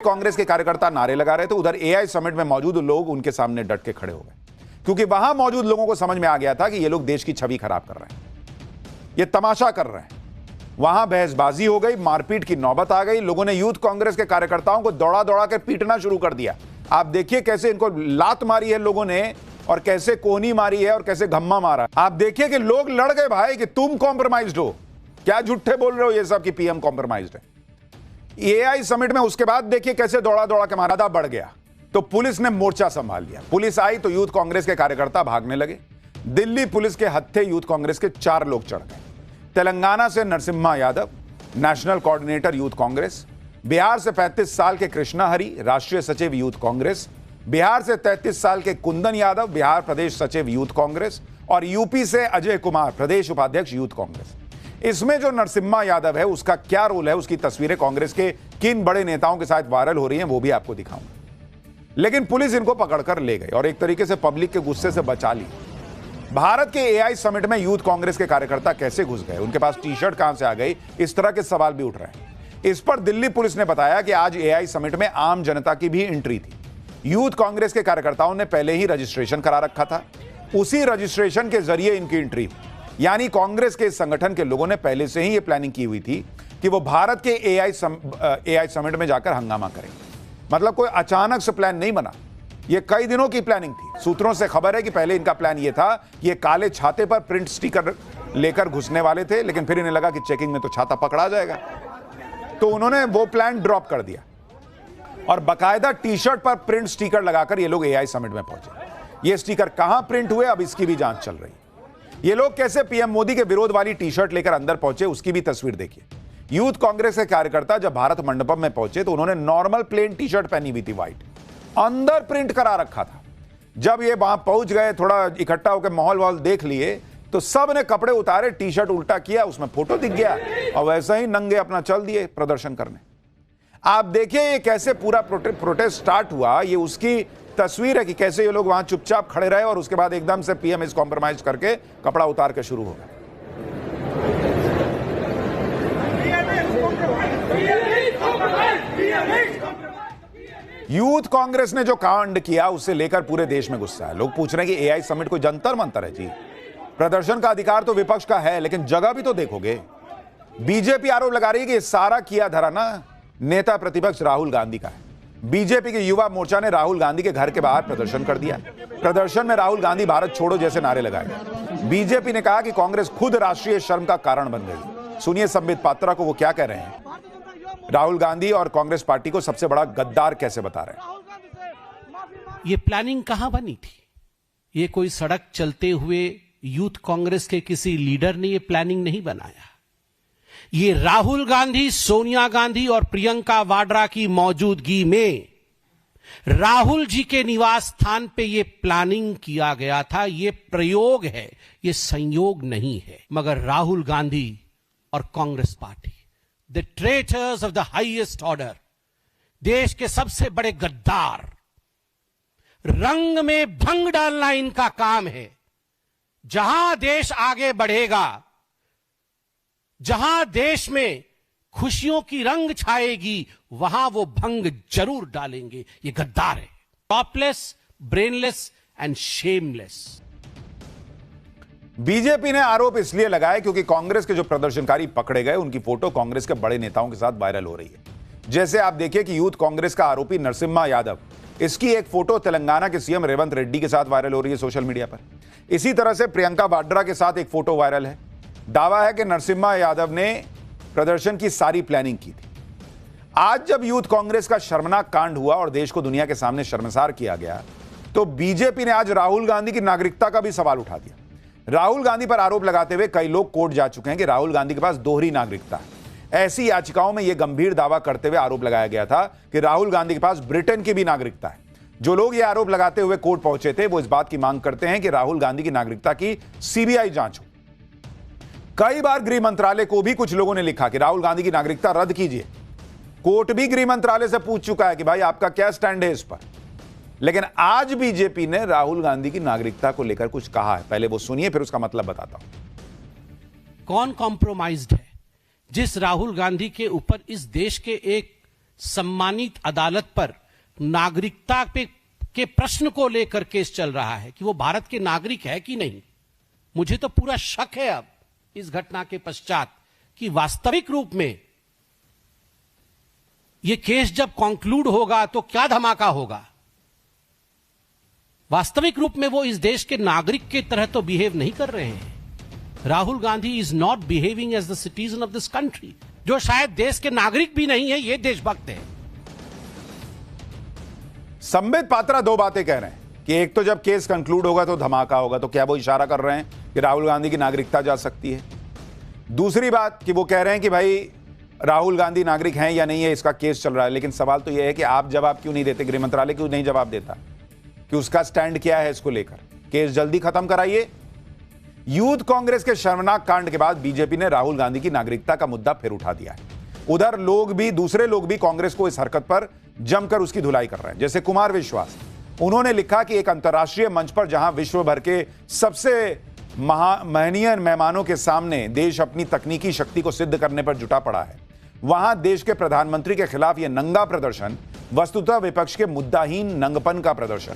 कांग्रेस के कार्यकर्ता नारे लगा रहे थे, उधर एआई समिट में मौजूद लोग उनके सामने डट के खड़े हो गए, क्योंकि वहां मौजूद लोगों को समझ में आ गया था कि ये लोग देश की छवि खराब कर रहे हैं, ये तमाशा कर रहे हैं। वहां बहसबाजी हो गई, मारपीट की नौबत आ गई। लोगों ने यूथ कांग्रेस के कार्यकर्ताओं को दौड़ा दौड़ा कर पीटना शुरू कर दिया। आप देखिए कैसे इनको लात मारी है लोगों ने, और कैसे कोहनी मारी है, और कैसे घम्मा मारा। आप देखिए कि लोग लड़ गए भाई कि तुम कॉम्प्रोमाइज्ड हो, क्या झूठे बोल रहे हो ये सब कि पीएम कॉम्प्रोमाइज्ड है। एआई समिट में उसके बाद देखिए कैसे दौड़ा दौड़ा के मारा बढ़ गया, तो पुलिस ने मोर्चा संभाल लिया। पुलिस आई तो यूथ कांग्रेस के कार्यकर्ता भागने लगे। दिल्ली पुलिस के हत्थे यूथ कांग्रेस के 4 लोग चढ़ गए। तेलंगाना से Narasimha Yadav, national coordinator youth Congress. Bihar से 35 साल के कृष्णा हरि, राष्ट्रीय सचिव यूथ कांग्रेस। बिहार से 33 साल के कुंदन यादव, बिहार प्रदेश सचिव यूथ कांग्रेस। और यूपी से अजय कुमार, प्रदेश उपाध्यक्ष यूथ कांग्रेस। इसमें जो नरसिम्हा यादव है उसका क्या रोल है, उसकी तस्वीरें कांग्रेस के किन बड़े नेताओं के साथ वायरल हो रही हैं, वो भी आपको दिखाऊंगा। लेकिन पुलिस इनको पकड़कर ले गई और एक तरीके से पब्लिक के गुस्से से बचा ली। भारत के एआई समिट में यूथ कांग्रेस के कार्यकर्ता कैसे घुस गए, उनके पास टी शर्ट कहां से आ गई, इस तरह के सवाल भी उठ रहे हैं। इस पर दिल्ली पुलिस ने बताया कि आज एआई समिट में आम जनता की भी एंट्री थी। यूथ कांग्रेस के कार्यकर्ताओं ने पहले ही रजिस्ट्रेशन करा रखा था, उसी रजिस्ट्रेशन के जरिए इनकी एंट्री हुई। यानी कांग्रेस के संगठन के लोगों ने पहले से ही यह प्लानिंग की हुई थी कि वो भारत के एआई समिट में जाकर हंगामा करेंगे। मतलब कोई अचानक से प्लान नहीं बना, ये कई दिनों की प्लानिंग थी। सूत्रों से खबर है कि पहले इनका प्लान ये था कि ये काले छाते पर प्रिंट स्टिकर लेकर घुसने वाले थे, लेकिन फिर इन्हें लगा कि चेकिंग में तो छाता पकड़ा जाएगा, तो उन्होंने वो प्लान ड्रॉप कर दिया और बाकायदा टी शर्ट पर प्रिंट स्टिकर लगाकर ये लोग एआई समिट में पहुंचे। ये स्टिकर कहां प्रिंट हुए, अब इसकी भी जांच चल रही है। ये लोग कैसे पीएम मोदी के विरोध वाली टी शर्ट लेकर अंदर पहुंचे, उसकी भी तस्वीर देखिए। यूथ कांग्रेस के कार्यकर्ता जब भारत मंडपम में पहुंचे तो उन्होंने नॉर्मल प्लेन टी शर्ट पहनी हुई थी, व्हाइट, अंदर प्रिंट करा रखा था। जब ये वहां पहुंच गए, थोड़ा इकट्ठा होकर माहौल वाल देख लिए, तो सब ने कपड़े उतारे, टी शर्ट उल्टा किया, उसमें फोटो दिख गया और वैसे ही नंगे अपना चल दिए प्रदर्शन करने। आप देखिए ये कैसे पूरा प्रोटेस्ट स्टार्ट हुआ, ये उसकी तस्वीर है कि कैसे ये लोग वहां चुपचाप खड़े रहे और उसके बाद एकदम से पीएम इस कॉम्प्रोमाइज करके कपड़ा उतार के शुरू हो गए। यूथ कांग्रेस ने जो कांड किया उससे लेकर पूरे देश में गुस्सा है। लोग पूछ रहे हैं कि एआई समिट कोई जंतर मंतर है? जी, प्रदर्शन का अधिकार तो विपक्ष का है, लेकिन जगह भी तो देखोगे। बीजेपी आरोप लगा रही है कि ये सारा किया धरा ना नेता प्रतिपक्ष राहुल गांधी का है। बीजेपी के युवा मोर्चा ने राहुल गांधी के घर के बाहर प्रदर्शन कर दिया। प्रदर्शन में राहुल गांधी भारत छोड़ो जैसे नारे लगाए। बीजेपी ने कहा कि कांग्रेस खुद राष्ट्रीय शर्म का कारण बन गई। सुनिए संबित पात्रा को वो क्या कह रहे हैं, राहुल गांधी और कांग्रेस पार्टी को सबसे बड़ा गद्दार कैसे बता रहे हैं। ये प्लानिंग कहां बनी थी? ये कोई सड़क चलते हुए यूथ कांग्रेस के किसी लीडर ने ये प्लानिंग नहीं बनाया। ये राहुल गांधी, सोनिया गांधी और प्रियंका वाड्रा की मौजूदगी में राहुल जी के निवास स्थान पे ये प्लानिंग किया गया था। ये प्रयोग है, ये संयोग नहीं है। मगर राहुल गांधी और Congress party, the traitors of the highest order, देश के सबसे बड़े गद्दार, रंग में भंग डालना इनका काम है। जहां देश आगे बढ़ेगा, जहां देश में खुशियों की रंग छाएगी, वहां वो भंग जरूर डालेंगे। ये गद्दार है, topless, brainless and shameless. BJP ने आरोप इसलिए लगाया क्योंकि कांग्रेस के जो प्रदर्शनकारी पकड़े गए उनकी फोटो कांग्रेस के बड़े नेताओं के साथ वायरल हो रही है। जैसे आप देखिए कि यूथ कांग्रेस का आरोपी नरसिम्हा यादव, इसकी एक फोटो तेलंगाना के सीएम रेवंत रेड्डी के साथ वायरल हो रही है सोशल मीडिया पर। इसी तरह से प्रियंका वाड्रा के साथ एक फोटो वायरल है। दावा है कि नरसिम्हा यादव ने प्रदर्शन की सारी प्लानिंग की थी। आज जब यूथ कांग्रेस का शर्मनाक कांड हुआ और देश को दुनिया के सामने शर्मसार किया गया, तो बीजेपी ने आज राहुल गांधी की नागरिकता का भी सवाल उठा दिया। राहुल गांधी पर आरोप लगाते हुए कई लोग कोर्ट जा चुके हैं कि राहुल गांधी के पास दोहरी नागरिकता है। ऐसी याचिकाओं में यह गंभीर दावा करते हुए आरोप लगाया गया था कि राहुल गांधी के पास ब्रिटेन की भी नागरिकता है। जो लोग यह आरोप लगाते हुए कोर्ट पहुंचे थे वो इस बात की मांग करते हैं कि राहुल गांधी की नागरिकता की सीबीआई जांच हो। कई बार गृह मंत्रालय को भी कुछ लोगों ने लिखा कि राहुल गांधी की नागरिकता रद्द कीजिए। कोर्ट भी गृह मंत्रालय से पूछ चुका है कि भाई आपका क्या स्टैंड है इस पर। लेकिन आज बीजेपी ने राहुल गांधी की नागरिकता को लेकर कुछ कहा है। पहले वो सुनिए, फिर उसका मतलब बताता हूं। कौन कॉम्प्रोमाइज्ड है? जिस राहुल गांधी के ऊपर इस देश के एक सम्मानित अदालत पर नागरिकता के प्रश्न को लेकर केस चल रहा है कि वो भारत के नागरिक है कि नहीं। मुझे तो पूरा शक है अब इस घटना के पश्चात कि वास्तविक रूप में ये केस जब कंक्लूड होगा तो क्या धमाका होगा। वास्तविक रूप में वो इस देश के नागरिक के तरह तो बिहेव नहीं कर रहे हैं। Rahul Gandhi is not behaving as the citizen of this country, जो शायद देश के नागरिक भी नहीं है, ये देशभक्त है। संबित पात्रा दो बातें कह रहे हैं कि एक तो जब केस कंक्लूड होगा तो धमाका होगा, तो क्या वो इशारा कर रहे हैं कि राहुल गांधी की नागरिकता जा सकती है। दूसरी बात कि वो कह रहे हैं कि भाई राहुल गांधी नागरिक हैं या नहीं है, इसका केस चल रहा है। लेकिन सवाल तो यह है कि आप जवाब क्यों नहीं देते, गृह मंत्रालय क्यों नहीं जवाब देता कि उसका स्टैंड क्या है इसको लेकर। केस जल्दी खत्म कराइए। यूथ कांग्रेस के शर्मनाक कांड के बाद बीजेपी ने राहुल गांधी की नागरिकता का मुद्दा फिर उठा दिया है। उधर दूसरे लोग भी कांग्रेस को इस हरकत पर जमकर उसकी धुलाई कर रहे हैं। जैसे कुमार विश्वास, उन्होंने लिखा कि एक अंतर्राष्ट्रीय मंच पर जहां विश्व भर के सबसे महनीय मेहमानों के सामने देश अपनी तकनीकी शक्ति को सिद्ध करने पर जुटा पड़ा है, वहां देश के प्रधानमंत्री के खिलाफ यह नंगा प्रदर्शन वस्तुतः विपक्ष के मुद्दाहीन नंगपन का प्रदर्शन।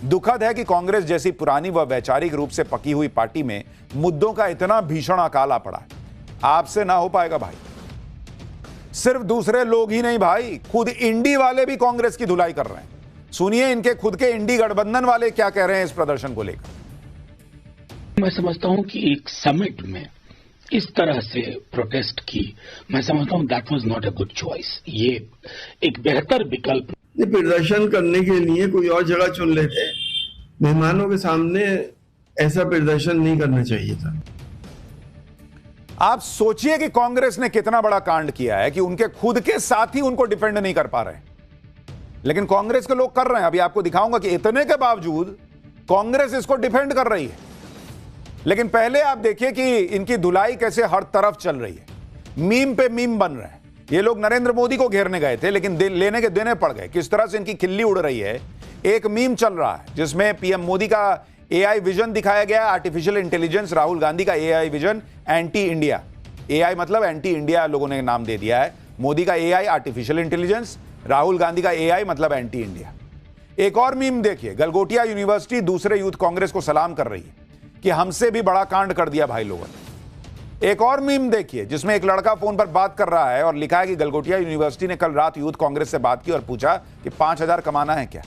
दुखद है कि कांग्रेस जैसी पुरानी व वैचारिक रूप से पकी हुई पार्टी में मुद्दों का इतना भीषण अकाल आ पड़ा है। आपसे ना हो पाएगा भाई। सिर्फ दूसरे लोग ही नहीं भाई, खुद इंडी वाले भी कांग्रेस की धुलाई कर रहे हैं। सुनिए इनके खुद के इंडी गठबंधन वाले क्या कह रहे हैं इस प्रदर्शन को लेकर। मैं समझता हूं कि एक समिट में इस तरह से प्रोटेस्ट की, मैं समझता हूं that was not a good choice. ये एक बेहतर विकल्प प्रदर्शन करने के लिए कोई और जगह चुन लेते। मेहमानों के सामने ऐसा प्रदर्शन नहीं करना चाहिए था। आप सोचिए कि कांग्रेस ने कितना बड़ा कांड किया है कि उनके खुद के साथी उनको डिफेंड नहीं कर पा रहे, लेकिन कांग्रेस के लोग कर रहे हैं। अभी आपको दिखाऊंगा कि इतने के बावजूद कांग्रेस इसको डिफेंड कर रही है। लेकिन पहले आप देखिए कि इनकी धुलाई कैसे हर तरफ चल रही है। मीम पे मीम बन रहे हैं। ये लोग नरेंद्र मोदी को घेरने गए थे लेकिन लेने के देने पड़ गए। किस तरह से इनकी खिल्ली उड़ रही है। एक मीम चल रहा है जिसमें पीएम मोदी का एआई विजन दिखाया गया, आर्टिफिशियल इंटेलिजेंस, राहुल गांधी का AI vision anti India. AI मतलब एंटी इंडिया लोगों ने नाम दे दिया है। मोदी का AI artificial intelligence, Rahul Gandhi का एआई मतलब एंटी इंडिया। एक और मीम देखिए, गलगोटिया यूनिवर्सिटी दूसरे यूथ कांग्रेस को सलाम कर रही है कि हमसे भी बड़ा कांड कर दिया भाई लोगों ने। एक और मीम देखिए जिसमें एक लड़का फोन पर बात कर रहा है और लिखा है कि गलगोटिया यूनिवर्सिटी ने कल रात यूथ कांग्रेस से बात की और पूछा कि 5,000 कमाना है क्या।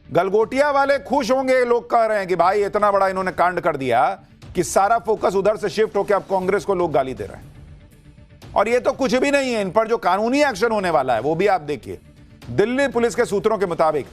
गलगोटिया वाले खुश होंगे, लोग कह रहे हैं कि भाई इतना बड़ा इन्होंने कांड कर दिया कि सारा फोकस उधर से शिफ्ट होकर अब कांग्रेस को लोग गाली दे रहे हैं। और ये तो कुछ भी नहीं है, इन पर जो कानूनी एक्शन होने वाला है वो भी आप देखिए। दिल्ली पुलिस के सूत्रों के मुताबिक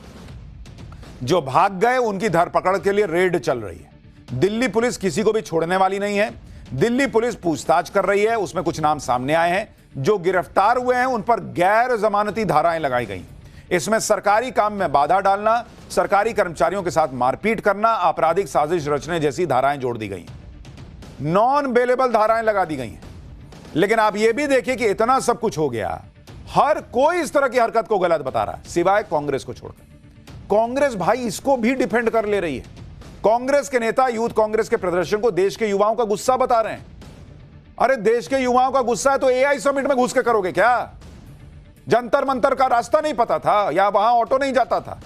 जो भाग गए उनकी धरपकड़ के लिए रेड चल रही है। दिल्ली पुलिस किसी को भी छोड़ने वाली नहीं है। दिल्ली पुलिस पूछताछ कर रही है, उसमें कुछ नाम सामने आए हैं। जो गिरफ्तार हुए हैं उन पर गैर जमानती धाराएं लगाई गई। इसमें सरकारी काम में बाधा डालना, सरकारी कर्मचारियों के साथ मारपीट करना, आपराधिक साजिश रचने जैसी धाराएं जोड़ दी गई। नॉन बेलेबल धाराएं लगा दी गई हैं। लेकिन आप यह भी देखिए कि इतना सब कुछ हो गया, हर कोई इस तरह की हरकत को गलत बता रहा है सिवाय कांग्रेस को छोड़कर। कांग्रेस भाई इसको भी डिफेंड कर ले रही है। कांग्रेस के नेता यूथ कांग्रेस के प्रदर्शन को देश के युवाओं का गुस्सा बता रहे हैं। अरे देश के युवाओं का गुस्सा है तो एआई समिट में घुस के करोगे क्या? जंतर मंतर का रास्ता नहीं पता था, या वहां ऑटो नहीं जाता था,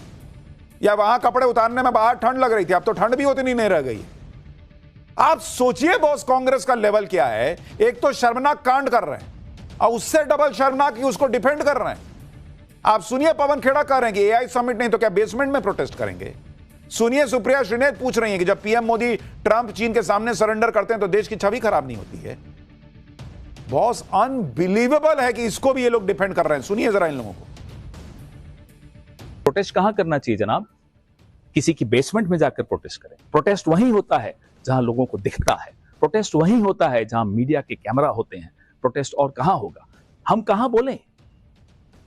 या वहां कपड़े उतारने में बाहर ठंड लग रही थी, अब तो ठंड भी उतनी नहीं रह गई। आप सोचिए बॉस कांग्रेस का लेवल क्या है। एक तो शर्मनाक कांड कर रहे हैं और उससे डबल शर्मनाक उसको डिफेंड कर रहे हैं। आप सुनिए पवन खेड़ा कह रहे हैं कि एआई समिट नहीं तो क्या बेसमेंट में प्रोटेस्ट करेंगे। सुनिए सुप्रिया श्रीनेत पूछ रही हैं कि जब पीएम मोदी ट्रंप चीन के सामने सरेंडर करते हैं तो देश की छवि खराब नहीं होती है। बॉस अनबिलीवेबल है कि इसको भी ये लोग डिफेंड कर रहे हैं। सुनिए जरा इन लोगों को। प्रोटेस्ट कहां करना चाहिए जनाब? किसी की बेसमेंट में जाकर प्रोटेस्ट करें। प्रोटेस्ट वहीं होता है जहां लोगों को दिखता है। प्रोटेस्ट वहीं होता है जहां मीडिया के कैमरा होते हैं। प्रोटेस्ट और कहां होगा? हम कहां बोलें?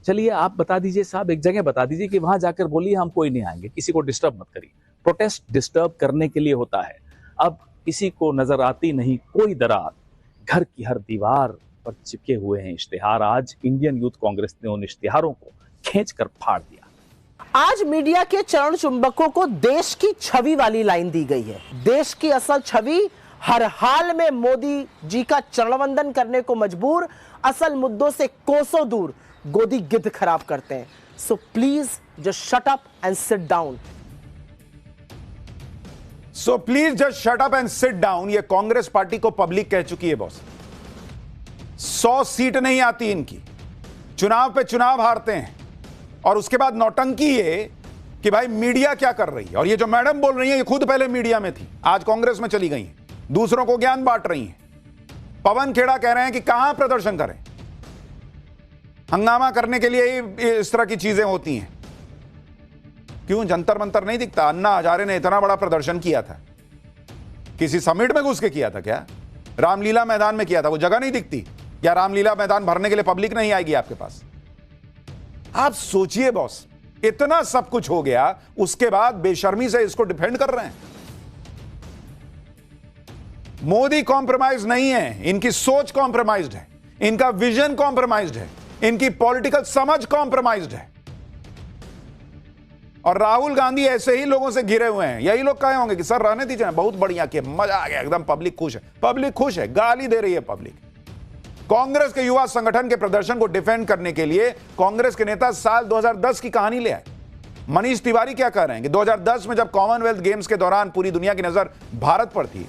चलिए आप बता दीजिए साहब, एक जगह बता दीजिए कि वहां जाकर बोलिए, हम कोई नहीं आएंगे, किसी को डिस्टर्ब मत करिए। प्रोटेस्ट डिस्टर्ब करने के लिए होता है। अब किसी को नजर आती नहीं कोई दरार, घर की हर दीवार पर चिपके हुए हैं इश्तिहार। आज इंडियन यूथ कांग्रेस ने उन इश्तिहारों को खींचकर फाड़ दिया। आज मीडिया के चरण चुंबकों को देश की छवि वाली लाइन दी गई है। देश की असल छवि हर हाल में मोदी जी का चरणवंदन करने को मजबूर, असल मुद्दों से कोसों दूर, गोदी गिद्ध खराब करते हैं। So please just shut up and sit down. So please just shut up and sit down, ये कांग्रेस पार्टी को पब्लिक कह चुकी है बॉस। 100 सीट नहीं आती इनकी, चुनाव पे चुनाव हारते हैं, और उसके बाद नौटंकी ये कि भाई मीडिया क्या कर रही है। और ये जो मैडम बोल रही है, ये खुद पहले मीडिया में थी, आज कांग्रेस में चली गई हैं, दूसरों को ज्ञान बांट रही हैं। पवन खेड़ा कह रहे हैं कि कहां प्रदर्शन करें, हंगामा करने के लिए इस तरह की चीजें होती हैं। क्यों जंतर मंतर नहीं दिखता? अन्ना हजारे ने इतना बड़ा प्रदर्शन किया था, किसी समिट में घुस के किया था क्या? रामलीला मैदान में किया था, वो जगह नहीं दिखती? या रामलीला मैदान भरने के लिए पब्लिक नहीं आएगी आपके पास? आप सोचिए बॉस, इतना सब कुछ हो गया, उसके बाद बेशर्मी से इसको डिफेंड कर रहे हैं। मोदी कॉम्प्रोमाइज नहीं है, इनकी सोच कॉम्प्रोमाइज्ड है, इनका विजन कॉम्प्रोमाइज्ड है, इनकी पॉलिटिकल समझ कॉम्प्रोमाइज्ड है। और राहुल गांधी ऐसे ही लोगों से घिरे हुए हैं। यही लोग कहे होंगे कि सर रहने दीजिए, बहुत बढ़िया किया, मजा आ गया एकदम, पब्लिक खुश है। पब्लिक खुश है, गाली दे रही है पब्लिक। कांग्रेस के युवा संगठन के प्रदर्शन को डिफेंड करने के लिए कांग्रेस के नेता साल 2010 की कहानी ले आए। मनीष तिवारी क्या कह रहे हैं कि 2010 में जब कॉमनवेल्थ गेम्स के दौरान पूरी दुनिया की नजर भारत पर थी,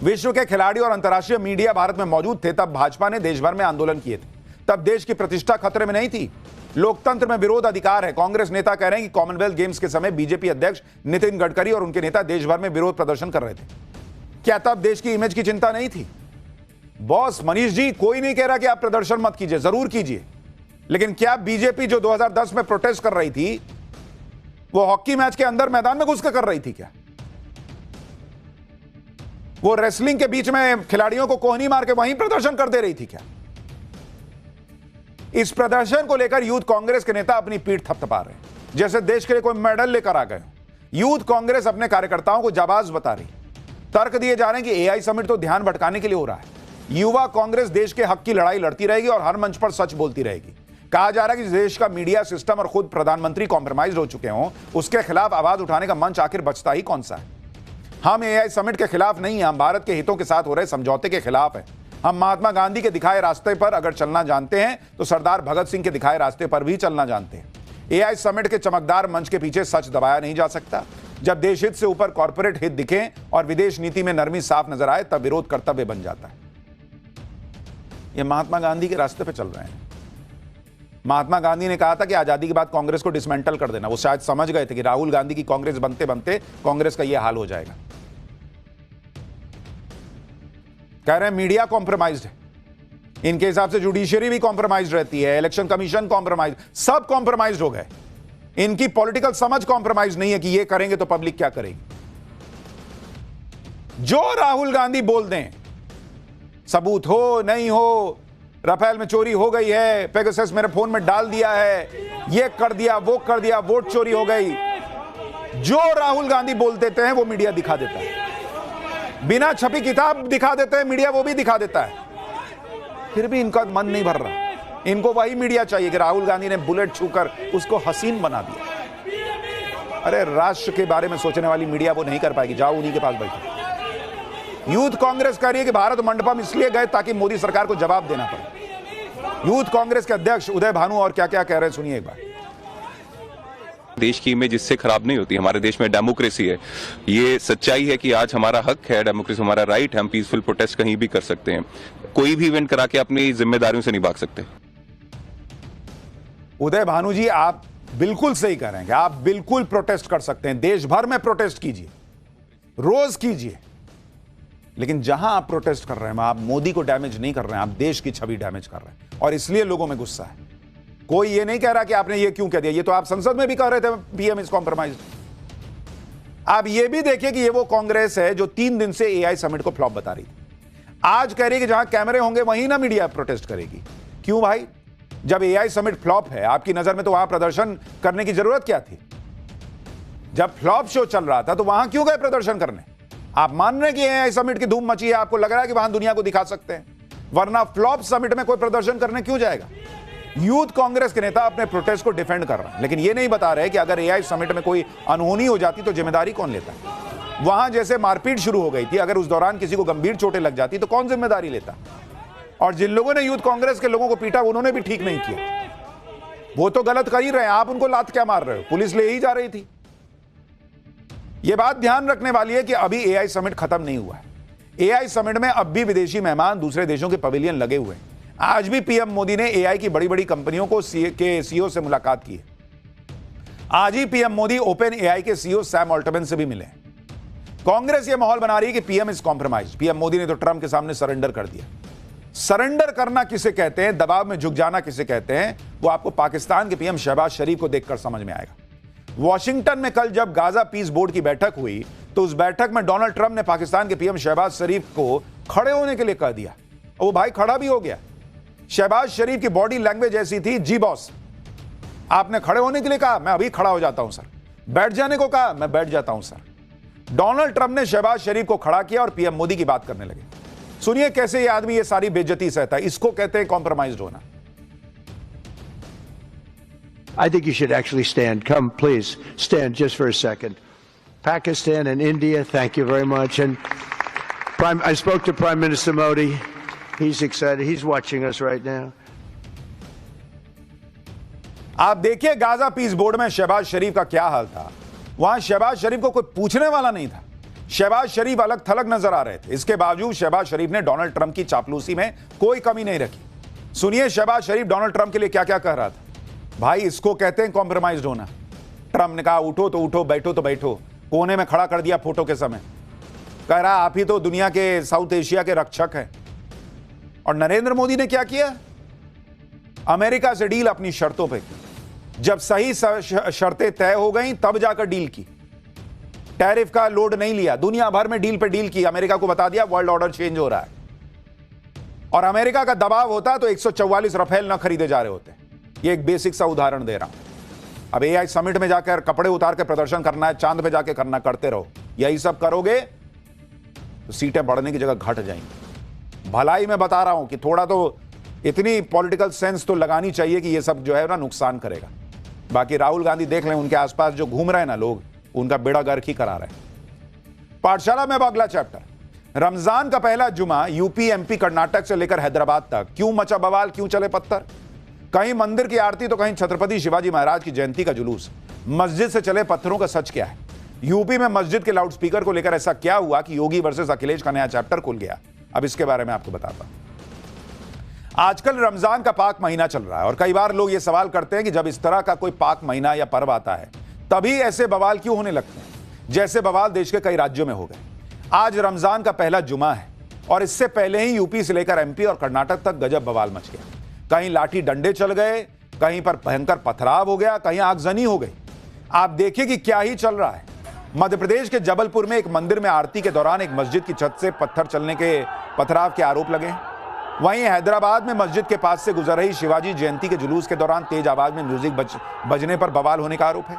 विश्व के खिलाड़ी और अंतर्राष्ट्रीय मीडिया भारत में मौजूद थे, तब भाजपा ने देश भर में आंदोलन किए थे। तब देश की प्रतिष्ठा खतरे में नहीं थी, लोकतंत्र में विरोध अधिकार है। कांग्रेस नेता कह रहे हैं कि कॉमनवेल्थ गेम्स के समय बीजेपी अध्यक्ष नितिन गडकरी और उनके नेता देश भर में विरोध प्रदर्शन कर रहे थे। क्या तब देश की इमेज की चिंता नहीं थी? बॉस मनीष जी, कोई नहीं कह रहा कि आप प्रदर्शन मत कीजिए, जरूर कीजिए, लेकिन क्या बीजेपी जो 2010 में प्रोटेस्ट कर रही थी, वो हॉकी मैच के अंदर मैदान में घुस कर रही थी क्या? वो रेसलिंग के बीच में खिलाड़ियों को कोहनी मार के वहीं प्रदर्शन कर दे रही थी क्या? इस प्रदर्शन को लेकर यूथ कांग्रेस के नेता अपनी पीठ थपथपा रहे हैं, जैसे देश के लिए कोई मेडल लेकर आ गए। यूथ कांग्रेस अपने कार्यकर्ताओं को जाबाज बता रही, तर्क दिए जा रहे हैं कि एआई समिट तो ध्यान भटकाने के लिए हो रहा है। युवा कांग्रेस देश के हक की लड़ाई लड़ती रहेगी और हर मंच पर सच बोलती रहेगी। कहा जा रहा है कि देश का मीडिया सिस्टम और खुद प्रधानमंत्री कॉम्प्रोमाइज हो चुके हों, उसके खिलाफ आवाज उठाने का मंच आखिर बचता ही कौन सा है? हम एआई समिट के खिलाफ नहीं है, हम भारत के हितों के साथ हो रहे समझौते के खिलाफ है। हम महात्मा गांधी के दिखाए रास्ते पर अगर चलना जानते हैं तो सरदार भगत सिंह के दिखाए रास्ते पर भी चलना जानते हैं। एआई समिट के चमकदार मंच के पीछे सच दबाया नहीं जा सकता। जब देश हित से ऊपर कॉर्पोरेट हित दिखे और विदेश नीति में नरमी साफ नजर आए, तब विरोध कर्तव्य बन जाता है। ये महात्मा गांधी के रास्ते पर चल रहे हैं। महात्मा गांधी ने कहा था कि आजादी के बाद कांग्रेस को डिसमेंटल कर देना। वो शायद समझ गए थे कि राहुल गांधी की कांग्रेस बनते बनते कांग्रेस का यह हाल हो जाएगा। कह रहे हैं मीडिया कॉम्प्रोमाइज्ड है, इनके हिसाब से जुडिशियरी भी कॉम्प्रोमाइज रहती है, इलेक्शन कमीशन कॉम्प्रोमाइज, सब कॉम्प्रोमाइज हो गए। इनकी पॉलिटिकल समझ कॉम्प्रोमाइज नहीं है कि ये करेंगे तो पब्लिक क्या करेगी। जो राहुल गांधी बोल दें, सबूत हो नहीं हो, राफेल में चोरी हो गई है, पेगासस मेरे फोन में डाल दिया है, ये कर दिया, वो कर दिया, वोट चोरी हो गई, जो राहुल गांधी बोल देते हैं वो मीडिया दिखा देता है। बिना छपी किताब दिखा देते हैं मीडिया, वो भी दिखा देता है। फिर भी इनका मन नहीं भर रहा। इनको वही मीडिया चाहिए कि राहुल गांधी ने बुलेट छूकर उसको हसीन बना दिया। अरे राष्ट्र के बारे में सोचने वाली मीडिया वो नहीं कर पाएगी, जाओ उन्हीं के पास बैठो। यूथ कांग्रेस कह रही है कि भारत मंडपम इसलिए गए ताकि मोदी सरकार को जवाब देना पड़े। यूथ कांग्रेस के अध्यक्ष उदय भानु और क्या क्या कह रहे हैं, सुनिए एक बार। देश की इमेज इससे खराब नहीं होती। हमारे देश में डेमोक्रेसी है, ये सच्चाई है कि आज हमारा हक है, डेमोक्रेसी हमारा राइट है, हम पीसफुल प्रोटेस्ट कहीं भी कर सकते हैं, कोई भी इवेंट करा के अपनी जिम्मेदारियों से नहीं भाग सकते। उदय भानु जी, आप बिल्कुल सही कह रहे हैं कि आप बिल्कुल प्रोटेस्ट कर सकते हैं, देश भर में प्रोटेस्ट कीजिए, रोज कीजिए, लेकिन जहां आप प्रोटेस्ट कर रहे हैं आप मोदी को डैमेज नहीं कर रहे हैं, आप देश की छवि डैमेज कर रहे हैं, और इसलिए लोगों में गुस्सा है। कोई ये नहीं कह रहा कि आपने ये क्यों कह दिया, ये तो आप संसद में भी कह रहे थे पीएम इज कॉम्प्रोमाइज्ड। आप ये भी देखिए कि ये वो कांग्रेस है जो 3 दिन से एआई समिट को फ्लॉप बता रही थी, आज कह रही है कि जहां कैमरे होंगे वहीं ना मीडिया प्रोटेस्ट करेगी। क्यों भाई? जब एआई समिट फ्लॉप है आपकी नजर में, तो वहां प्रदर्शन करने की जरूरत क्या थी? जब फ्लॉप शो चल रहा था तो वहां क्यों गए प्रदर्शन करने? आप मान रहे हैं कि एआई समिट की धूम मची है, आपको लग रहा है कि वहां दुनिया को दिखा सकते हैं, वरना फ्लॉप समिट में कोई प्रदर्शन करने क्यों जाएगा? यूथ कांग्रेस के नेता अपने प्रोटेस्ट को डिफेंड कर रहे हैं, लेकिन ये नहीं बता रहे कि अगर एआई समिट में कोई अनहोनी हो जाती तो जिम्मेदारी कौन लेता? वहां जैसे मारपीट शुरू हो गई थी, अगर उस दौरान किसी को गंभीर चोटें लग जाती तो कौन जिम्मेदारी लेता? और जिन लोगों ने यूथ कांग्रेस के लोगों को पीटा उन्होंने भी ठीक नहीं किया। वो तो गलत कर ही रहे हैं, आप उनको लात क्या मार रहे हो? पुलिस ले ही जा रही थी। यह बात ध्यान रखने वाली है कि अभी एआई समिट खत्म नहीं हुआ है। एआई समिट में अब भी विदेशी मेहमान, दूसरे देशों के पवेलियन लगे हुए हैं। आज भी पीएम मोदी ने एआई की बड़ी बड़ी कंपनियों को के सीईओ से मुलाकात की है। आज ही पीएम मोदी ओपन एआई के सीईओ सैम ऑल्टमैन से भी मिले। कांग्रेस यह माहौल बना रही है कि PM is compromise. PM Modi ने तो ट्रंप के सामने सरेंडर कर दिया। सरेंडर करना किसे कहते हैं, दबाव में झुक जाना किसे कहते हैं, वो आपको पाकिस्तान के पीएम शहबाज शरीफ को देखकर समझ में आएगा। वॉशिंगटन में कल जब गाजा पीस बोर्ड की बैठक हुई तो उस बैठक में डोनाल्ड ट्रंप ने पाकिस्तान के पीएम शहबाज शरीफ को खड़े होने के लिए कह दिया और वो भाई खड़ा भी हो गया। शहबाज शरीफ की बॉडी लैंग्वेज ऐसी थी, जी बॉस, आपने खड़े होने के लिए कहा, मैं अभी खड़ा हो जाता हूं सर। बैठ जाने को कहा, मैं बैठ जाता हूं सर। डोनाल्ड ट्रंप ने शहबाज शरीफ को खड़ा किया और पीएम मोदी की बात करने लगे। सुनिए कैसे ये आदमी ये सारी बेइज्जती सहता है। इसको कहते हैं कॉम्प्रोमाइज होना। I think you should actually stand. Come, please, stand just for a second. Pakistan and India, thank you very much. And I spoke to Prime Minister Modi. He's excited. He's watching us right now. आप देखिए Gaza piece board में शहबाज शरीफ का क्या हाल था। वहां शहबाज शरीफ को कोई पूछने वाला नहीं था। शहबाज शरीफ अलग थलग नजर आ रहे थे। इसके बावजूद शहबाज शरीफ ने डोनाल्ड ट्रंप की चापलूसी में कोई कमी नहीं रखी। सुनिए शहबाज शरीफ डोनाल्ड ट्रंप के लिए क्या क्या कह रहा था। भाई इसको कहते हैं कॉम्प्रोमाइज होना। ट्रंप ने कहा उठो तो उठो, बैठो तो बैठो। कोने में खड़ा कर दिया फोटो के समय। कह रहा आप ही तो दुनिया के, साउथ एशिया के रक्षक हैं। और नरेंद्र मोदी ने क्या किया? अमेरिका से डील अपनी शर्तों पे की। जब सही शर्तें तय हो गई तब जाकर डील की। टैरिफ का लोड नहीं लिया, दुनिया भर में डील पे डील की। अमेरिका को बता दिया वर्ल्ड ऑर्डर चेंज हो रहा है। और अमेरिका का दबाव होता तो 144 रफेल न खरीदे जा रहे होते। ये एक बेसिक सा उदाहरण दे रहा हूं। अब एआई समिट में जाकर कपड़े उतार के प्रदर्शन करना है, चांद पे जाके करना, करते रहो। यही सब करोगे तो सीटें बढ़ने की जगह घट जाएंगी। भलाई में बता रहा हूं कि थोड़ा तो इतनी पॉलिटिकल सेंस तो लगानी चाहिए कि ये सब जो है ना नुकसान करेगा। बाकी राहुल गांधी देख लें, उनके आसपास जो घूम रहे हैं ना लोग, उनका बेड़ा गर्क ही करा रहे हैं। पाठशाला में अब अगला चैप्टर। रमजान का पहला जुमा यूपी, एमपी, कर्नाटक से लेकर हैदराबाद तक क्यों मचा बवाल, क्यों चले पत्थर? कहीं मंदिर की आरती तो कहीं छत्रपति शिवाजी महाराज की जयंती का जुलूस। मस्जिद से चले पत्थरों का सच क्या है? यूपी में मस्जिद के लाउडस्पीकर को लेकर ऐसा क्या हुआ कि योगी वर्सेस अखिलेश का नया चैप्टर खुल गया? अब इसके बारे में आपको बताता हूं। आजकल रमजान का पाक महीना चल रहा है और कई बार लोग ये सवाल करते हैं कि जब इस तरह का कोई पाक महीना या पर्व आता है तभी ऐसे बवाल क्यों होने लगते हैं, जैसे बवाल देश के कई राज्यों में हो गए। आज रमजान का पहला जुमा है और इससे पहले ही यूपी से लेकर एमपी और कर्नाटक तक गजब बवाल मच गया। कहीं लाठी डंडे चल गए, कहीं पर भयंकर पथराव हो गया, कहीं आगजनी हो गई। आप देखिए कि क्या ही चल रहा है। मध्य प्रदेश के जबलपुर में एक मंदिर में आरती के दौरान एक मस्जिद की छत से पत्थर चलने के पथराव के आरोप लगे। वहीं हैदराबाद में मस्जिद के पास से गुजर रही शिवाजी जयंती के जुलूस के दौरान तेज आवाज में म्यूजिक बजने पर बवाल होने का आरोप है।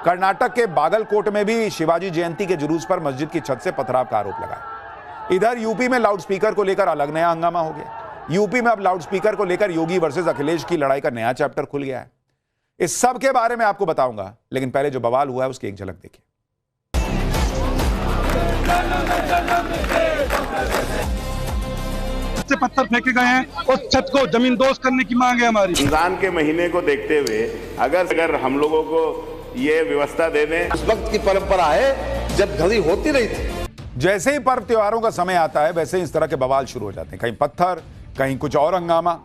कर्नाटक के बागलकोट में भी शिवाजी जयंती के जुलूस पर मस्जिद की छत से पथराव का आरोप लगा। इधर यूपी में लाउडस्पीकर को लेकर अलग नया हंगामा हो गया। यूपी में अब लाउडस्पीकर को लेकर योगी वर्सेस अखिलेश की लड़ाई का नया चैप्टर खुल गया है। इस सब के बारे में आपको बताऊंगा, लेकिन पहले जो बवाल हुआ है उसकी एक झलक देखिए। से पत्थर फेंके गए हैं और छत को जमीन दोस्त करने की मांग है हमारी। रमजान के महीने को देखते हुए अगर हम लोगों को ये व्यवस्था दे दें। उस वक्त की परंपरा है जब घड़ी होती रही थी। जैसे ही पर्व त्योहारों का समय आता है वैसे ही इस तरह के बवाल शुरू हो जाते हैं। कहीं पत्थर, कहीं कुछ और हंगामा।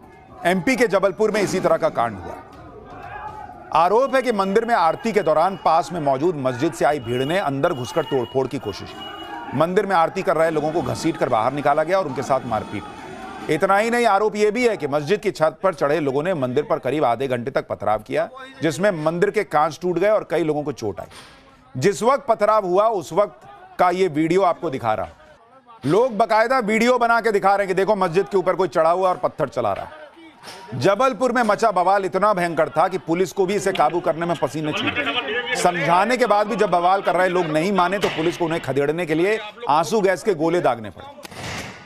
एमपी के जबलपुर में इसी तरह का कांड हुआ। आरोप है कि मंदिर में आरती के दौरान पास में मौजूद मस्जिद से आई भीड़ ने अंदर घुसकर तोड़फोड़ की कोशिश की। मंदिर में आरती कर रहे लोगों को घसीटकर बाहर निकाला गया और उनके साथ मारपीट। इतना ही नहीं, आरोप यह भी है कि मस्जिद की छत पर चढ़े लोगों ने मंदिर पर करीब आधे घंटे तक पथराव किया, जिसमें मंदिर के कांच टूट गए और कई लोगों को चोट आई। जिस वक्त पथराव हुआ उस वक्त का ये वीडियो आपको दिखा रहा। लोग बकायदा वीडियो बना के दिखा रहे हैं कि देखो मस्जिद के ऊपर कोई चढ़ा हुआ और पत्थर चला रहा है। जबलपुर में मचा बवाल इतना भयंकर था कि पुलिस को भी इसे काबू करने में पसीने छूटे। समझाने के बाद भी जब बवाल कर रहे लोग नहीं माने तो पुलिस को उन्हें खदेड़ने के लिए आंसू गैस के गोले दागने पड़े।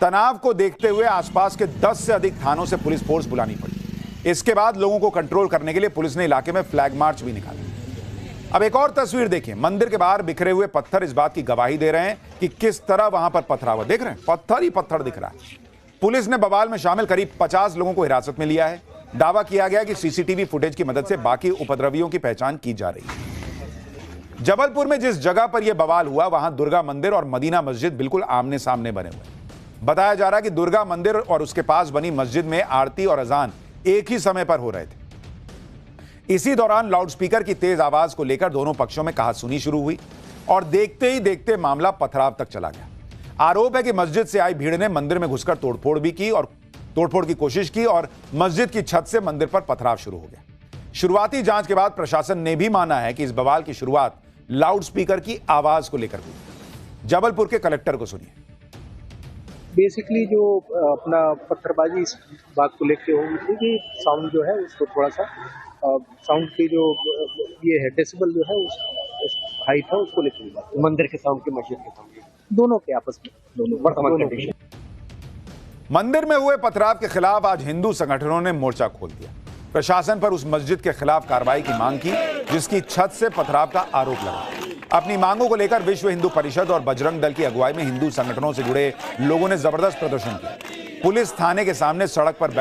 तनाव को देखते हुए आसपास के 10 से अधिक थानों से पुलिस फोर्स बुलानी पड़ी। इसके बाद लोगों को कंट्रोल करने के लिए पुलिस ने इलाके में फ्लैग मार्च भी निकाला। अब एक और तस्वीर देखिए। मंदिर के बाहर बिखरे हुए पत्थर इस बात की गवाही दे रहे हैं कि किस तरह वहां पर पथराव। देख रहे हैं, पत्थर ही पत्थर दिख रहा है। पुलिस ने बवाल में शामिल करीब 50 लोगों को हिरासत में लिया है। दावा किया गया कि सीसीटीवी फुटेज की मदद से बाकी उपद्रवियों की पहचान की जा रही है। जबलपुर में जिस जगह पर यह बवाल हुआ वहां दुर्गा मंदिर और मदीना मस्जिद बिल्कुल आमने सामने बने हुए हैं। बताया जा रहा है कि दुर्गा मंदिर और उसके पास बनी मस्जिद में आरती और अजान एक ही समय पर हो रहे थे। इसी दौरान लाउडस्पीकर की तेज आवाज को लेकर दोनों पक्षों में कहासुनी शुरू हुई और देखते ही देखते मामला पथराव तक चला गया। आरोप है कि मस्जिद से आई भीड़ ने मंदिर में घुसकर तोड़फोड़ की कोशिश की और मस्जिद की छत से मंदिर पर पथराव शुरू हो गया। शुरुआती जांच के बाद प्रशासन ने भी माना है कि इस बवाल की शुरुआत लाउडस्पीकर की आवाज को लेकर हुई। जबलपुर के कलेक्टर को सुनिए। बेसिकली जो अपना पत्थरबाजी इस बात को लेकर हुई थी कि साउंड जो है उसको थोड़ा सा साउंड की जो ये है डेसिबल जो है उस हाइट है उसको लेकर मंदिर के साउंड के मस्जिद के साउंड दोनों के आपस में दोनों वर्तमान कंडीशन। मंदिर में हुए पथराव के खिलाफ आज हिंदू संगठनों ने मोर्चा खोल दिया। प्रशासन पर उस मस्जिद के खिलाफ कार्रवाई की मांग की जिसकी छत से पथराव का आरोप लगा। अपनी मांगों को लेकर विश्व हिंदू परिषद और बजरंग दल की अगुवाई में हिंदू संगठनों से जुड़े लोगों ने जबरदस्त प्रदर्शन किया। पुलिस थाने के सामने सड़क पर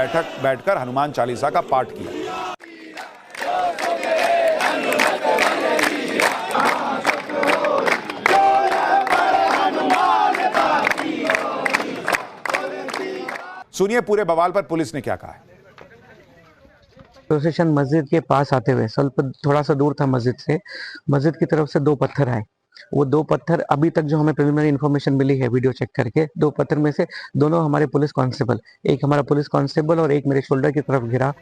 बैठकर हनुमान चालीसा का पाठ किया। सुनिए पूरे बवाल पर पुलिस ने क्या कहा है। प्रोसेशन मस्जिद के पास आते हुए थोड़ा सा दूर था मस्जिद से, मस्जिद की तरफ से 2 पत्थर आए। वो 2 पत्थर अभी तक जो हमें प्रिलिमिनरी इन्फॉर्मेशन मिली है वीडियो चेक करके, 2 पत्थर में से दोनों हमारे पुलिस कांस्टेबल, एक हमारा पुलिस कांस्टेबल और एक मेरे शोल्डर की तरफ गिरा।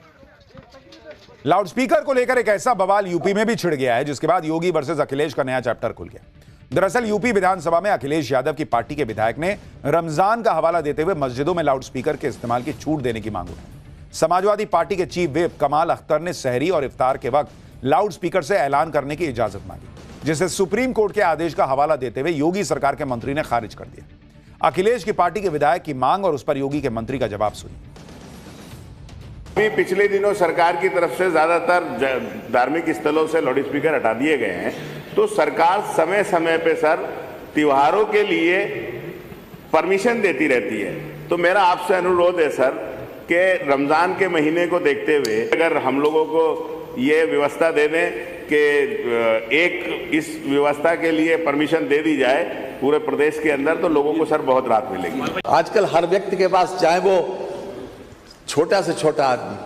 लाउडस्पीकर को लेकर एक ऐसा बवाल यूपी में भी छिड़ गया है जिसके बाद योगी वर्सेस अखिलेश का नया चैप्टर खुल गया। दरअसल यूपी विधानसभा में अखिलेश यादव की पार्टी के विधायक ने रमजान का हवाला देते हुए मस्जिदों में लाउडस्पीकर के इस्तेमाल की छूट देने की मांग उठाई। समाजवादी पार्टी के चीफ व्हिप कमाल अख्तर ने सहरी और इफ्तार के वक्त लाउडस्पीकर से ऐलान करने की इजाजत मांगी, जिसे सुप्रीम कोर्ट के आदेश का हवाला देते हुए योगी सरकार के मंत्री ने खारिज कर दिया। अखिलेश की पार्टी के विधायक की मांग और उस पर योगी के मंत्री का जवाब सुनिए। पिछले दिनों सरकार की तरफ से ज्यादातर धार्मिक स्थलों से लाउडस्पीकर हटा दिए गए हैं, तो सरकार समय समय पे सर त्योहारों के लिए परमिशन देती रहती है। तो मेरा आपसे अनुरोध है सर कि रमजान के महीने को देखते हुए अगर हम लोगों को ये व्यवस्था दे दें कि एक इस व्यवस्था के लिए परमिशन दे दी जाए पूरे प्रदेश के अंदर, तो लोगों को सर बहुत राहत मिलेगी। आजकल हर व्यक्ति के पास, चाहे वो छोटा से छोटा आदमी,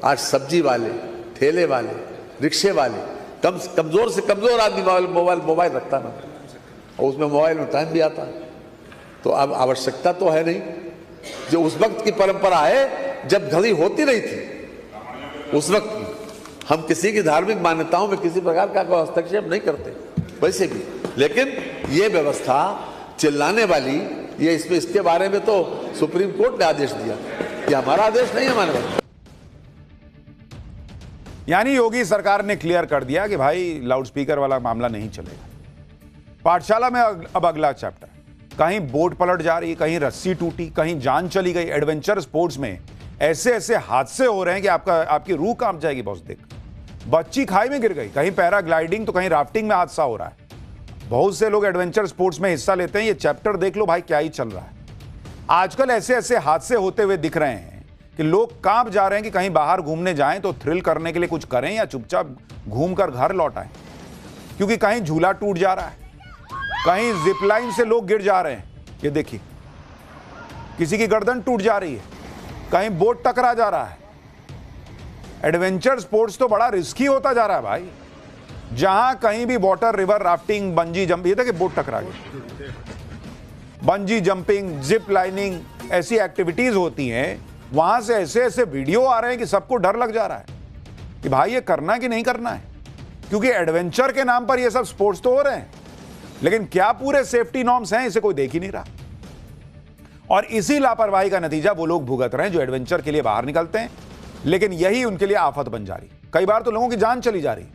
आज सब्जी वाले, ठेले वाले, रिक्शे वाले, कमजोर से कमजोर आदमी मोबाइल रखता ना, और उसमें मोबाइल में टाइम भी आता है। तो अब आवश्यकता तो है नहीं। जो उस वक्त की परंपरा है जब घड़ी होती नहीं थी, उस वक्त हम किसी की धार्मिक मान्यताओं में किसी प्रकार का कोई हस्तक्षेप नहीं करते वैसे भी, लेकिन ये व्यवस्था चिल्लाने वाली, ये इसके बारे में तो सुप्रीम कोर्ट ने आदेश दिया, ये हमारा आदेश नहीं है हमारे पास। यानी योगी सरकार ने क्लियर कर दिया कि भाई लाउडस्पीकर वाला मामला नहीं चलेगा। पाठशाला में अब अगला चैप्टर, कहीं बोट पलट जा रही, कहीं रस्सी टूटी, कहीं जान चली गई। एडवेंचर स्पोर्ट्स में ऐसे ऐसे हादसे हो रहे हैं कि आपकी रूह कांप जाएगी बॉस देख। बच्ची खाई में गिर गई, कहीं पैराग्लाइडिंग तो कहीं राफ्टिंग में हादसा हो रहा है। बहुत से लोग एडवेंचर स्पोर्ट्स में हिस्सा लेते हैं। ये चैप्टर देख लो भाई क्या ही चल रहा है। आजकल ऐसे ऐसे हादसे होते हुए दिख रहे हैं कि लोग कांप जा रहे हैं कि कहीं बाहर घूमने जाएं तो थ्रिल करने के लिए कुछ करें या चुपचाप घूमकर घर लौट आएं, क्योंकि कहीं झूला टूट जा रहा है, कहीं जिप लाइन से लोग गिर जा रहे हैं। ये देखिए, किसी की गर्दन टूट जा रही है, कहीं बोट टकरा जा रहा है। एडवेंचर स्पोर्ट्स तो बड़ा रिस्की होता जा रहा है भाई। जहां कहीं भी water, river rafting, bungee jump, ये देखिए बोट टकरा गई। बंजी जंपिंग, जिप लाइनिंग, ऐसी एक्टिविटीज होती हैं, वहां से ऐसे ऐसे वीडियो आ रहे हैं कि सबको डर लग जा रहा है कि भाई ये करना है कि नहीं करना है, क्योंकि एडवेंचर के नाम पर ये सब स्पोर्ट्स तो हो रहे हैं, लेकिन क्या पूरे सेफ्टी नॉर्म्स हैं, इसे कोई देख ही नहीं रहा। और इसी लापरवाही का नतीजा वो लोग भुगत रहे हैं जो एडवेंचर के लिए बाहर निकलते हैं, लेकिन यही उनके लिए आफत बन जा रही। कई बार तो लोगों की जान चली जा रही।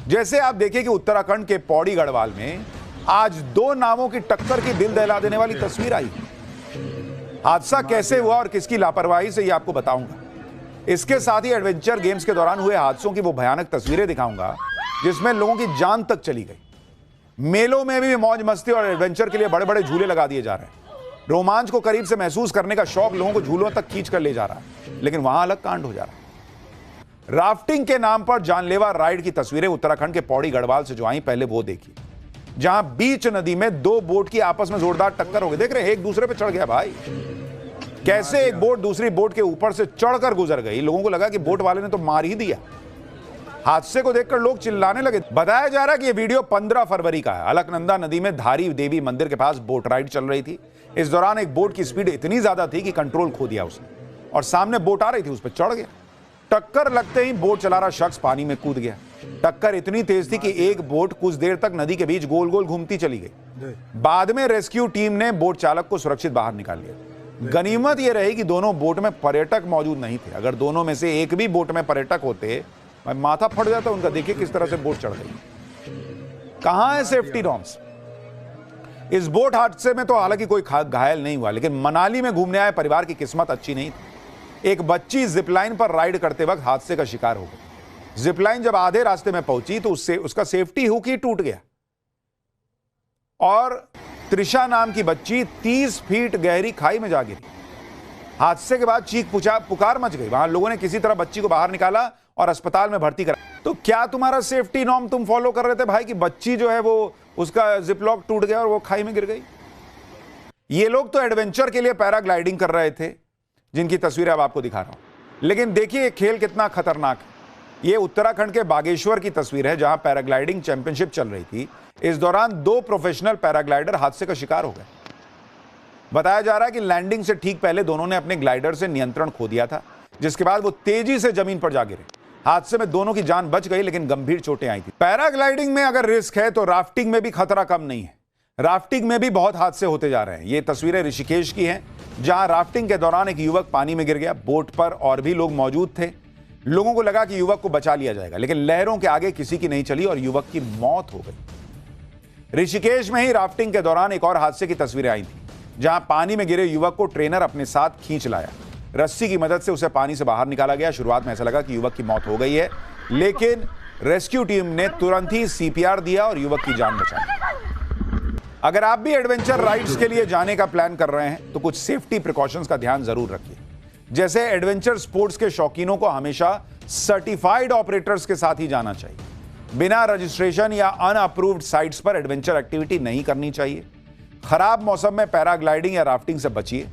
जैसे आप देखिए कि उत्तराखंड के पौड़ी गढ़वाल में आज 2 नावों की टक्कर की दिल दहला देने वाली तस्वीर आई। हादसा कैसे हुआ और किसकी लापरवाही से, ये आपको बताऊंगा। इसके साथ ही एडवेंचर गेम्स के दौरान हुए हादसों की वो भयानक तस्वीरें दिखाऊंगा जिसमें लोगों की जान तक चली गई। मेलों में भी मौज मस्ती और एडवेंचर के लिए बड़े बड़े झूले लगा दिए जा रहे हैं। रोमांच को करीब से महसूस करने का शौक लोगों को झूलों तक खींच कर ले जा रहा है, लेकिन वहां अलग कांड हो जा रहा है। राफ्टिंग के नाम पर जानलेवा राइड की तस्वीरें उत्तराखंड के पौड़ी गढ़वाल से जो आई, पहले वो देखी, जहां बीच नदी में दो बोट की आपस में जोरदार टक्कर हो गई। देख रहे हैं, एक दूसरे पे चढ़ गया भाई। कैसे एक बोट दूसरी बोट के ऊपर से चढ़कर गुजर गई। लोगों को लगा कि बोट वाले ने तो मार ही दिया। हादसे को देखकर लोग चिल्लाने लगे। बताया जा रहा है कि यह वीडियो 15 फरवरी का है। अलकनंदा नदी में धारी देवी मंदिर के पास बोट राइड चल रही थी। इस दौरान एक बोट की स्पीड इतनी ज्यादा थी कि कंट्रोल खो दिया उसने और सामने बोट आ रही थी, उस पर चढ़ गया। टक्कर लगते ही बोट चला रहा शख्स पानी में कूद गया। टक्कर इतनी तेज थी कि एक बोट कुछ देर तक नदी के बीच गोल गोल घूमती चली गई। बाद में रेस्क्यू टीम ने बोट चालक को सुरक्षित बाहर निकाल लिया। गनीमत यह रही कि दोनों बोट में पर्यटक मौजूद नहीं थे। अगर दोनों में से एक भी बोट में पर्यटक होते, माथा फट जाता उनका। देखिए किस तरह से बोट चढ़ गई। कहां है सेफ्टी नॉर्म्स? इस बोट हादसे में तो हालांकि कोई घायल नहीं हुआ, लेकिन मनाली में घूमने आए परिवार की किस्मत अच्छी नहीं थी। एक बच्ची जिपलाइन पर राइड करते वक्त हादसे का शिकार हो गई। जिपलाइन जब आधे रास्ते में पहुंची तो उसका सेफ्टी हुक ही टूट गया और त्रिशा नाम की बच्ची 30 फीट गहरी खाई में जा गिरी। हादसे के बाद चीख पुकार मच गई। वहां लोगों ने किसी तरह बच्ची को बाहर निकाला और अस्पताल में भर्ती करा। तो क्या तुम्हारा सेफ्टी नॉर्म तुम फॉलो कर रहे थे भाई कि बच्ची जो है वो उसका जिपलॉक टूट गया और वो खाई में गिर गई? ये लोग तो एडवेंचर के लिए पैराग्लाइडिंग कर रहे थे, जिनकी तस्वीरें अब आपको दिखा रहा हूं। लेकिन देखिए खेल कितना खतरनाक है। ये उत्तराखंड के बागेश्वर की तस्वीर है, जहां पैराग्लाइडिंग चैंपियनशिप चल रही थी। इस दौरान 2 प्रोफेशनल पैराग्लाइडर हादसे का शिकार हो गए। बताया जा रहा है कि लैंडिंग से ठीक पहले दोनों ने अपने ग्लाइडर से नियंत्रण खो दिया था, जिसके बाद वो तेजी से जमीन पर जा गिरे। हादसे में दोनों की जान बच गई, लेकिन गंभीर चोटें आई थी। पैराग्लाइडिंग में अगर रिस्क है तो राफ्टिंग में भी खतरा कम नहीं है। राफ्टिंग में भी बहुत हादसे होते जा रहे हैं। ये तस्वीरें ऋषिकेश की हैं, जहां राफ्टिंग के दौरान एक युवक पानी में गिर गया। बोट पर और भी लोग मौजूद थे। लोगों को लगा कि युवक को बचा लिया जाएगा, लेकिन लहरों के आगे किसी की नहीं चली और युवक की मौत हो गई। ऋषिकेश में ही राफ्टिंग के दौरान एक और हादसे की तस्वीरें आई थी, जहां पानी में गिरे युवक को ट्रेनर अपने साथ खींच लाया। रस्सी की मदद से उसे पानी से बाहर निकाला गया। शुरुआत में ऐसा लगा कि युवक की मौत हो गई है, लेकिन रेस्क्यू टीम ने तुरंत ही CPR दिया और युवक की जान बचाई। अगर आप भी एडवेंचर राइड्स के लिए जाने का प्लान कर रहे हैं तो कुछ सेफ्टी प्रिकॉशंस का ध्यान जरूर रखिए। जैसे एडवेंचर स्पोर्ट्स के शौकीनों को हमेशा सर्टिफाइड ऑपरेटर्स के साथ ही जाना चाहिए। बिना रजिस्ट्रेशन या अनअप्रूव्ड साइट्स पर एडवेंचर एक्टिविटी नहीं करनी चाहिए। खराब मौसम में पैराग्लाइडिंग या राफ्टिंग से बचिए।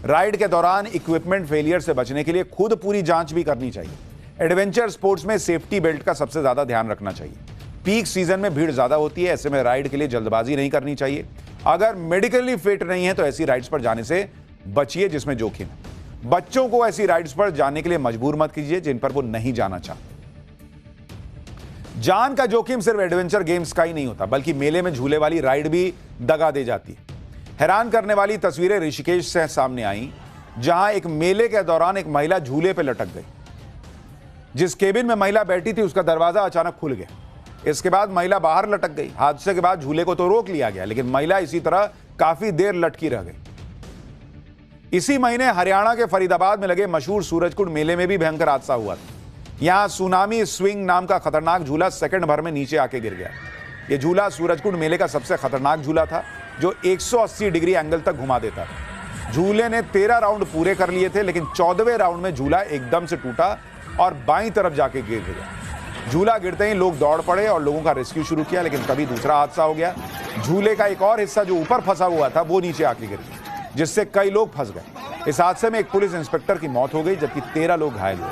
राइड के दौरान इक्विपमेंट फेलियर से बचने के लिए खुद पूरी जांच भी करनी चाहिए। एडवेंचर स्पोर्ट्स में सेफ्टी बेल्ट का सबसे ज्यादा ध्यान रखना चाहिए। पीक सीजन में भीड़ ज्यादा होती है, ऐसे में राइड के लिए जल्दबाजी नहीं करनी चाहिए। अगर मेडिकली फिट नहीं है तो ऐसी राइड्स पर जाने से बचिए जिसमें जोखिम है। बच्चों को ऐसी राइड्स पर जाने के लिए मजबूर मत कीजिए जिन पर वो नहीं जाना चाहते। जान का जोखिम सिर्फ एडवेंचर गेम्स का ही नहीं होता, बल्कि मेले में झूले वाली राइड भी दगा दे जाती है। हैरान करने वाली तस्वीरें ऋषिकेश से सामने आई, जहां एक मेले के दौरान एक महिला झूले पर लटक गई। जिस केबिन में महिला बैठी थी उसका दरवाजा अचानक खुल गया। इसके बाद महिला बाहर लटक गई। हादसे के बाद झूले को तो रोक लिया गया, लेकिन महिला इसी तरह काफी देर लटकी रह गई। इसी महीने हरियाणा के फरीदाबाद में लगे मशहूर सूरजकुंड मेले में भी भयंकर हादसा हुआ था। यहां सुनामी स्विंग नाम का खतरनाक झूला सेकंड भर में नीचे आके गिर गया। यह झूला सूरजकुंड मेले का सबसे खतरनाक झूला था, जो 180 डिग्री एंगल तक घुमा देता था। झूले ने 13 राउंड पूरे कर लिए थे, लेकिन 14वें राउंड में झूला एकदम से टूटा और बाईं तरफ जाके गिर गया। झूला गिरते ही लोग दौड़ पड़े और लोगों का रेस्क्यू शुरू किया, लेकिन तभी दूसरा हादसा हो गया। झूले का एक और हिस्सा जो ऊपर फंसा हुआ था वो नीचे आके गिर गया, जिससे कई लोग फंस गए। इस हादसे में एक पुलिस इंस्पेक्टर की मौत हो गई, जबकि 13 लोग घायल हुए।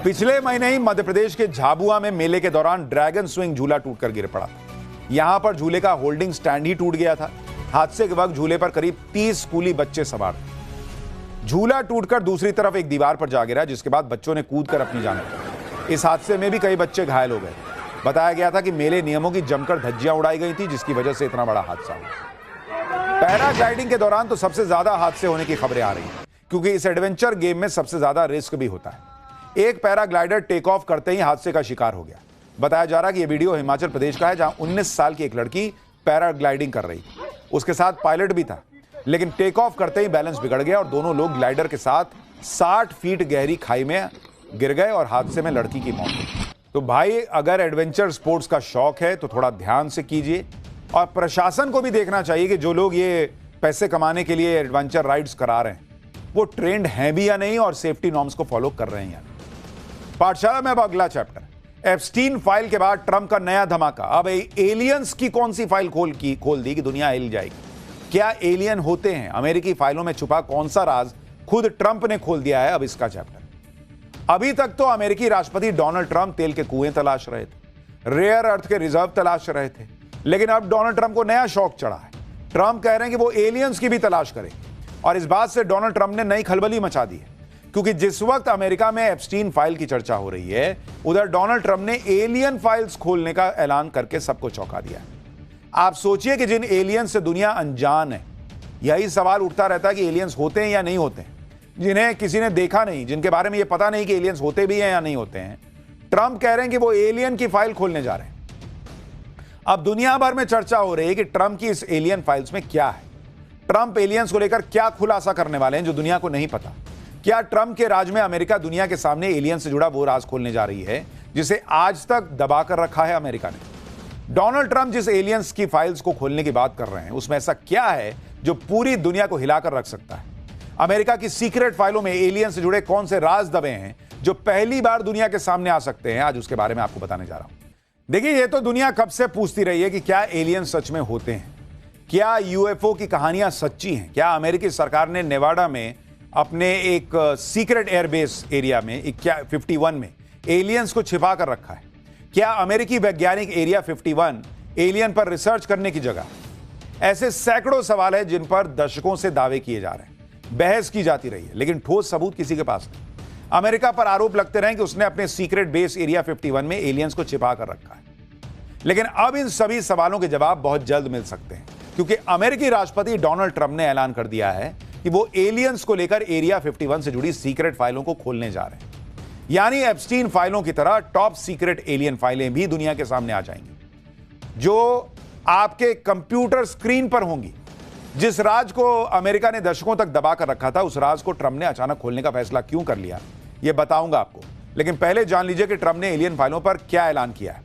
पिछले महीने ही मध्य प्रदेश के झाबुआ में मेले के दौरान ड्रैगन स्विंग झूला टूटकर गिर पड़ा। यहां पर झूले का होल्डिंग स्टैंड ही टूट गया था। हादसे के वक्त झूले पर करीब 30 स्कूली बच्चे सवार थे। झूला टूटकर दूसरी तरफ एक दीवार पर जा गिरा, जिसके बाद बच्चों ने कूदकर अपनी जान बचाई। इस हादसे में भी कई बच्चे घायल हो गए। बताया गया था कि मेले नियमों की जमकर धज्जियां उड़ाई गई थी, जिसकी वजह से इतना बड़ा हादसा हुआ। पैराग्लाइडिंग के दौरान तो सबसे ज्यादा हादसे होने की खबरें आ रही हैं, क्योंकि इस एडवेंचर गेम में सबसे ज्यादा रिस्क भी होता है। एक पैराग्लाइडर टेक ऑफ करते ही हादसे का शिकार हो गया। बताया जा रहा है कि यह वीडियो हिमाचल प्रदेश का है, जहां 19 साल की एक लड़की पैराग्लाइडिंग कर रही थी। उसके साथ पायलट भी था, लेकिन टेक ऑफ करते ही बैलेंस बिगड़ गया और दोनों लोग ग्लाइडर के साथ 60 फीट गहरी खाई में गिर गए और हादसे में लड़की की मौत हुई। तो भाई, अगर एडवेंचर स्पोर्ट्स का शौक है तो थोड़ा ध्यान से कीजिए, और प्रशासन को भी देखना चाहिए कि जो लोग ये पैसे कमाने के लिए एडवेंचर राइड्स करा रहे हैं, वो ट्रेंड हैं भी या नहीं और सेफ्टी नॉर्म्स को फॉलो कर रहे हैं या नहीं। पाठशाला में अब अगला चैप्टर, एप्स्टीन फाइल के बाद ट्रंप का नया धमाका। अब एलियंस की कौन सी फाइल खोल दी कि दुनिया हिल जाएगी। क्या एलियन होते हैं? अमेरिकी फाइलों में छुपा कौन सा राज खुद ट्रंप ने खोल दिया है? अब इसका चैप्टर। अभी तक तो अमेरिकी राष्ट्रपति डोनाल्ड ट्रंप तेल के कुएं तलाश रहे थे, रेयर अर्थ के रिजर्व तलाश रहे थे, लेकिन अब डोनाल्ड ट्रंप को नया शौक चढ़ा है। ट्रंप कह रहे हैं कि वो एलियंस की भी तलाश करेंगे और इस बात से डोनाल्ड ट्रंप ने नई खलबली मचा दी है, क्योंकि जिस वक्त अमेरिका में एप्स्टीन फाइल की चर्चा हो रही है, उधर डोनाल्ड ट्रंप ने एलियन फाइल्स खोलने का ऐलान करके सबको चौंका दिया है। आप सोचिए कि जिन एलियंस से दुनिया अनजान है, यही सवाल उठता रहता है कि एलियंस होते हैं या नहीं होते हैं, जिन्हें किसी ने देखा नहीं, जिनके बारे में यह पता नहीं कि एलियंस होते भी हैं या नहीं होते हैं। ट्रंप कह रहे हैं कि वो एलियन की फाइल खोलने जा रहे हैं। अब दुनिया भर में चर्चा हो रही है कि ट्रंप की इस एलियन फाइल्स में क्या है। ट्रंप एलियंस को लेकर क्या खुलासा करने वाले हैं जो दुनिया को नहीं पता। क्या ट्रंप के राज में अमेरिका दुनिया के सामने एलियन से जुड़ा वो राज खोलने जा रही है जिसे आज तक दबाकर रखा है अमेरिका ने? डोनाल्ड ट्रंप जिस एलियंस की फाइल्स को खोलने की बात कर रहे हैं, उसमें ऐसा क्या है जो पूरी दुनिया को हिलाकर रख सकता है? अमेरिका की सीक्रेट फाइलों में एलियन से जुड़े कौन से राज दबे हैं जो पहली बार दुनिया के सामने आ सकते हैं? आज उसके बारे में आपको बताने जा रहा हूं। देखिए, ये तो दुनिया कब से पूछती रही है कि क्या एलियन सच में होते हैं, क्या यूएफओ की कहानियां सच्ची हैं, क्या अमेरिकी सरकार ने नेवाडा में अपने एक सीक्रेट एयरबेस एरिया में 51 में एलियंस को छिपा कर रखा है? क्या अमेरिकी वैज्ञानिक एरिया 51 एलियन पर रिसर्च करने की जगह? ऐसे सैकड़ों सवाल हैं जिन पर दशकों से दावे किए जा रहे हैं, बहस की जाती रही है, लेकिन ठोस सबूत किसी के पास नहीं। अमेरिका पर आरोप लगते रहे कि उसने अपने सीक्रेट बेस एरिया 51 में एलियंस को छिपा कर रखा है, लेकिन अब इन सभी सवालों के जवाब बहुत जल्द मिल सकते हैं, क्योंकि अमेरिकी राष्ट्रपति डोनाल्ड ट्रंप ने ऐलान कर दिया है कि वो एलियंस को लेकर एरिया 51 से जुड़ी सीक्रेट फाइलों को खोलने जा रहे हैं। यानी एप्स्टीन फाइलों की तरह टॉप सीक्रेट एलियन फाइलें भी दुनिया के सामने आ जाएंगी, जो आपके कंप्यूटर स्क्रीन पर होंगी। जिस राज को अमेरिका ने दशकों तक दबा कर रखा था, उस राज को ट्रंप ने अचानक खोलने का फैसला क्यों कर लिया, यह बताऊंगा आपको। लेकिन पहले जान लीजिए कि ट्रंप ने एलियन फाइलों पर क्या ऐलान किया है।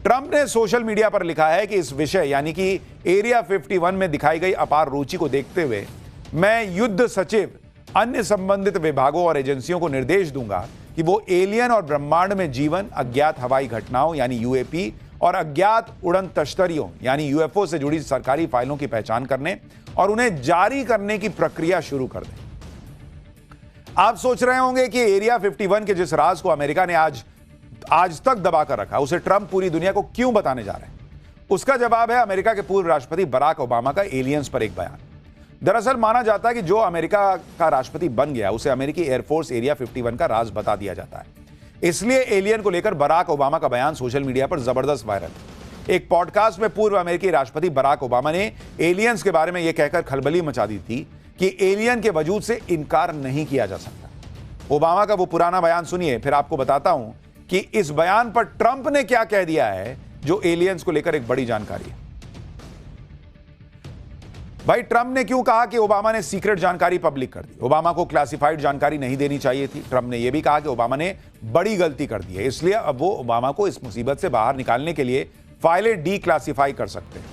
ट्रंप ने सोशल मीडिया पर लिखा है कि इस विषय यानी कि एरिया 51 में दिखाई गई अपार रुचि को देखते हुए मैं युद्ध सचिव, अन्य संबंधित विभागों और एजेंसियों को निर्देश दूंगा कि वो एलियन और ब्रह्मांड में जीवन, अज्ञात हवाई घटनाओं यानी यूएपी और अज्ञात उड़न तश्तरियों यानी यूएफओ से जुड़ी सरकारी फाइलों की पहचान करने और उन्हें जारी करने की प्रक्रिया शुरू कर दें। आप सोच रहे होंगे कि एरिया 51 के जिस राज को अमेरिका ने आज तक दबा कर रखा, उसे ट्रंप पूरी दुनिया को क्यों बताने जा रहे हैं? उसका जवाब है अमेरिका के पूर्व राष्ट्रपति बराक ओबामा का एलियंस पर एक बयान। दरअसल माना जाता है कि जो अमेरिका का राष्ट्रपति बन गया, उसे अमेरिकी एयरफोर्स एरिया 51 का राज बता दिया जाता है। इसलिए एलियन को लेकर बराक ओबामा का बयान सोशल मीडिया पर जबरदस्त वायरल है। एक पॉडकास्ट में पूर्व अमेरिकी राष्ट्रपति बराक ओबामा ने एलियंस के बारे में यह कहकर खलबली मचा दी थी कि एलियन के वजूद से इनकार नहीं किया जा सकता। ओबामा का वो पुराना बयान सुनिए, फिर आपको बताता हूं कि इस बयान पर ट्रंप ने क्या कह दिया है, जो एलियंस को लेकर एक बड़ी जानकारी है। भाई, ट्रंप ने क्यों कहा कि ओबामा ने सीक्रेट जानकारी पब्लिक कर दी? ओबामा को क्लासिफाइड जानकारी नहीं देनी चाहिए थी। ट्रंप ने यह भी कहा कि ओबामा ने बड़ी गलती कर दी है, इसलिए अब वो ओबामा को इस मुसीबत से बाहर निकालने के लिए फाइलें डी क्लासिफाई कर सकते हैं।